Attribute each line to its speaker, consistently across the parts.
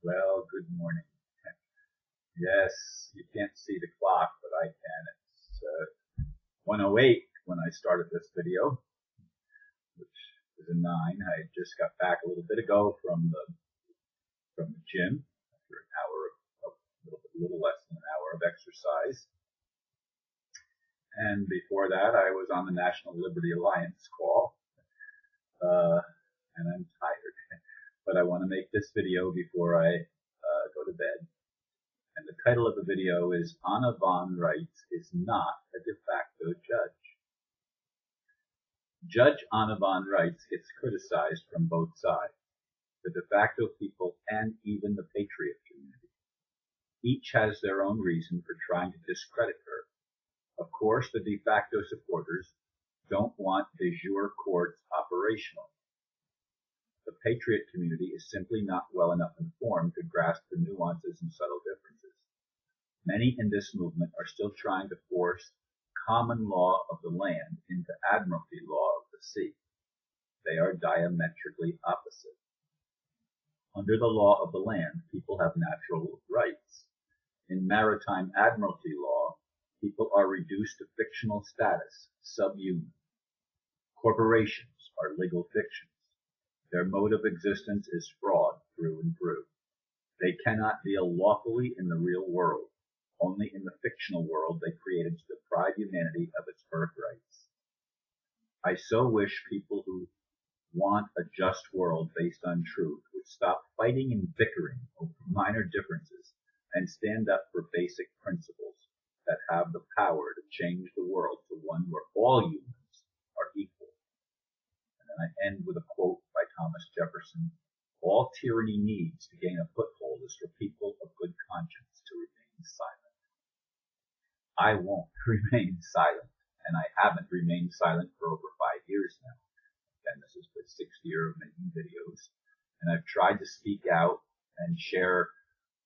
Speaker 1: Well, good morning. Yes, you can't see the clock, but I can. It's 1:08 when I started this video, which is a 9. I just got back a little bit ago from the gym after an hour of a little less than an hour of exercise. And before that, I was on the National Liberty Alliance call, and I'm tired. But I want to make this video before I go to bed. And the title of the video is Anna von Reitz is not a de facto judge. Judge Anna von Reitz gets criticized from both sides, the de facto people and even the patriot community. Each has their own reason for trying to discredit her. Of course, the de facto supporters don't want de jure courts operational. The patriot community is simply not well enough informed to grasp the nuances and subtle differences. Many in this movement are still trying to force common law of the land into admiralty law of the sea. They are diametrically opposite. Under the law of the land, people have natural rights. In maritime admiralty law, people are reduced to fictional status, subhuman. Corporations are legal fictions. Their mode of existence is fraud through and through. They cannot deal lawfully in the real world. Only in the fictional world they created to deprive humanity of its birthrights. I so wish people who want a just world based on truth would stop fighting and bickering over minor differences and stand up for basic principles that have the power to change the world to one where all humans are equal. And then I end with a quote by Thomas Jefferson: "All tyranny needs to gain a foothold is for people of good conscience to remain silent." I won't remain silent, and I haven't remained silent for over 5 years now. And this is the 6th year of making videos, and I've tried to speak out and share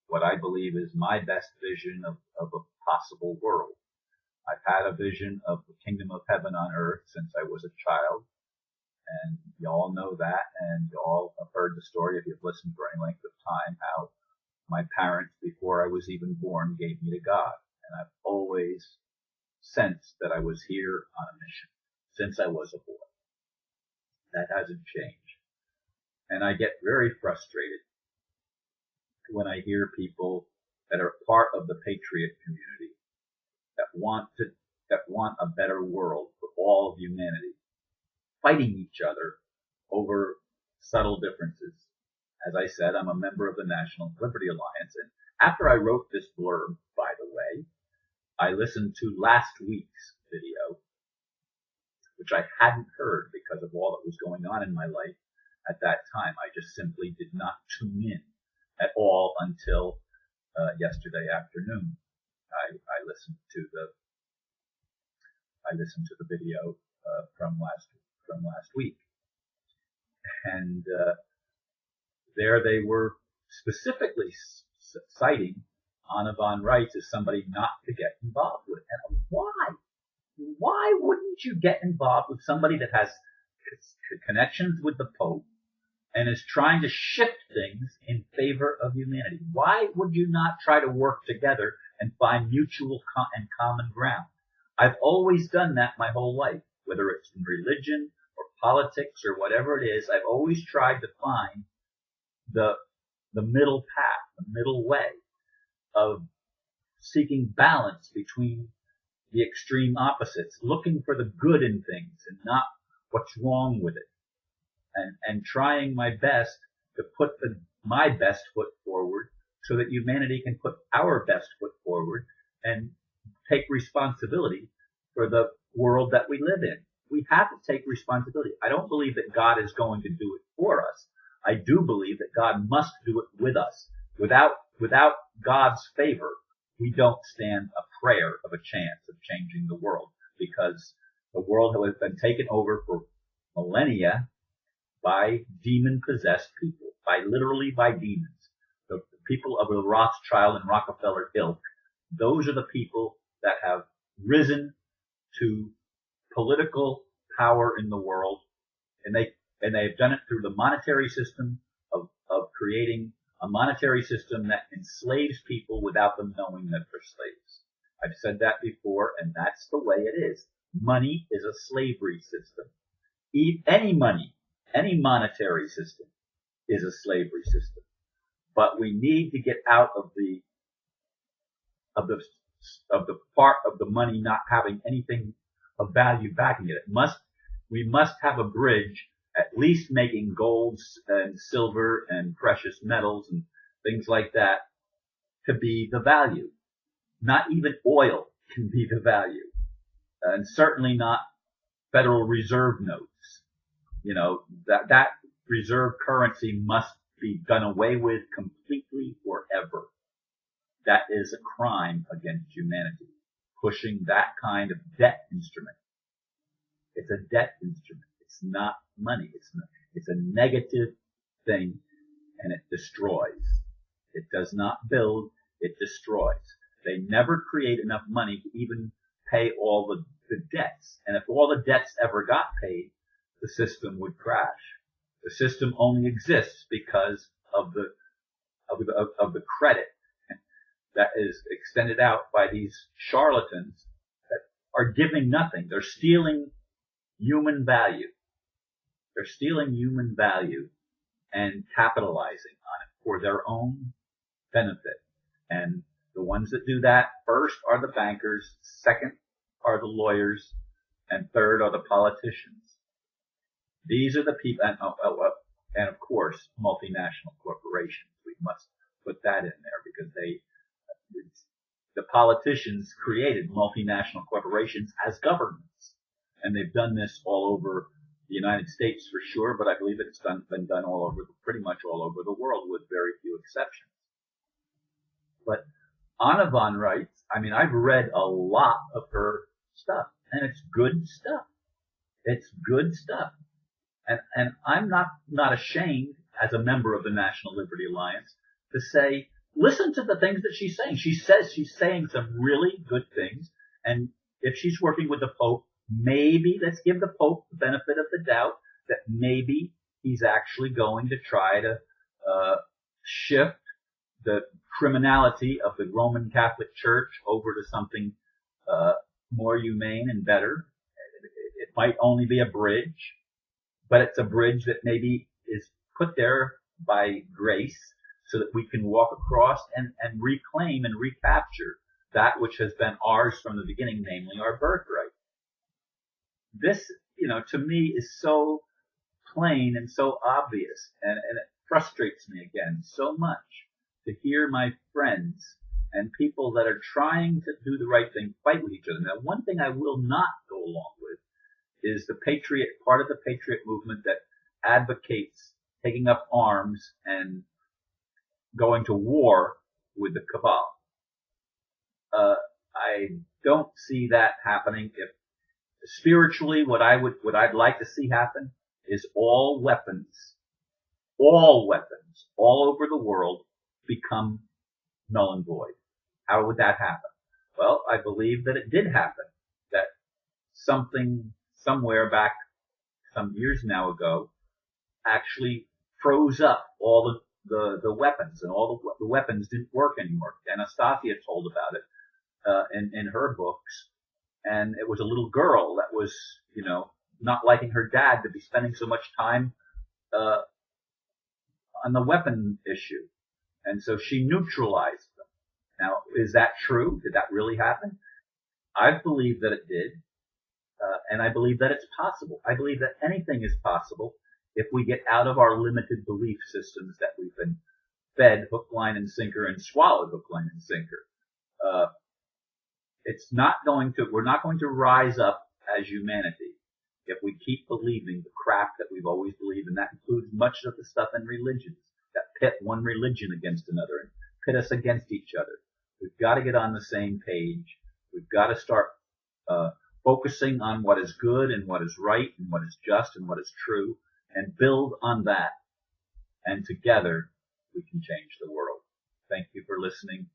Speaker 1: what I believe is my best vision of a possible world. I've had a vision of the kingdom of heaven on earth since I was a child, and y'all know that, and y'all have heard the story if you've listened for any length of time, how my parents, before I was even born, gave me to God. And I've always sensed that I was here on a mission since I was a boy. That hasn't changed. And I get very frustrated when I hear people that are part of the patriot community that want a better world for all of humanity, fighting each other over subtle differences. As I said, I'm a member of the National Liberty Alliance, and after I wrote this blurb, by the way, I listened to last week's video, which I hadn't heard because of all that was going on in my life at that time. I just simply did not tune in at all until yesterday afternoon. I listened to the video from last week, and there they were specifically citing Anna von Reitz as somebody not to get involved with. And why? Why wouldn't you get involved with somebody that has connections with the Pope and is trying to shift things in favor of humanity? Why would you not try to work together and find mutual and common ground? I've always done that my whole life, whether it's in religion or politics or whatever it is. I've always tried to find the middle path, the middle way of seeking balance between the extreme opposites, looking for the good in things and not what's wrong with it, and trying my best to put my best foot forward so that humanity can put our best foot forward and take responsibility for the world that we live in. We have to take responsibility. I don't believe that God is going to do it for us. I do believe that God must do it with us. Without God's favor, we don't stand a prayer of a chance of changing the world, because the world has been taken over for millennia by demon-possessed people, literally by demons. The people of the Rothschild and Rockefeller ilk, those are the people that have risen to political power in the world, and they've done it through the monetary system of creating A monetary system that enslaves people without them knowing that they're slaves. I've said that before, and that's the way it is. Money is a slavery system. Any money, any monetary system is a slavery system. But we need to get out of the part of the money not having anything of value backing it. We must have a bridge, at least making gold and silver and precious metals and things like that to be the value. Not even oil can be the value. And certainly not Federal Reserve notes. That reserve currency must be done away with completely forever. That is a crime against humanity, pushing that kind of debt instrument. It's a debt instrument. It's not money. It's a negative thing, and it destroys. It does not build, it destroys. They never create enough money to even pay all the debts. And if all the debts ever got paid, the system would crash. The system only exists because of the credit that is extended out by these charlatans that are giving nothing. They're stealing human value. They're stealing human value and capitalizing on it for their own benefit. And the ones that do that first are the bankers, second are the lawyers, and third are the politicians. These are the people, and of course, multinational corporations. We must put that in there because the politicians created multinational corporations as governments. And they've done this all over the United States for sure, but I believe it's been done pretty much all over the world with very few exceptions. But Anna von Reitz, I've read a lot of her stuff, and it's good stuff. It's good stuff. And I'm not ashamed as a member of the National Liberty Alliance to say, listen to the things that she's saying. She says she's saying some really good things. And if she's working with the Pope, maybe let's give the Pope the benefit of the doubt that maybe he's actually going to try to shift the criminality of the Roman Catholic Church over to something more humane and better. It might only be a bridge, but it's a bridge that maybe is put there by grace so that we can walk across and reclaim and recapture that which has been ours from the beginning, namely our birthright. This, to me is so plain and so obvious, and it frustrates me again so much to hear my friends and people that are trying to do the right thing fight with each other. Now, one thing I will not go along with is the part of the patriot movement that advocates taking up arms and going to war with the cabal. I don't see that happening. If spiritually, what I'd like to see happen is all weapons all over the world become null and void. How would that happen? Well, I believe that it did happen. That something somewhere back some years now ago actually froze up all the weapons, and all the weapons didn't work anymore. Anastasia told about it in her books, and it was a little girl that was, not liking her dad to be spending so much time on the weapon issue, and so she neutralized them. Now, is that true? Did that really happen? I believe that it did, and I believe that it's possible. I believe that anything is possible if we get out of our limited belief systems that we've been fed hook, line, and sinker and swallowed hook, line, and sinker. We're not going to rise up as humanity if we keep believing the crap that we've always believed, and that includes much of the stuff in religions that pit one religion against another and pit us against each other. We've got to get on the same page. We've got to start focusing on what is good and what is right and what is just and what is true, and build on that. And together we can change the world. Thank you for listening.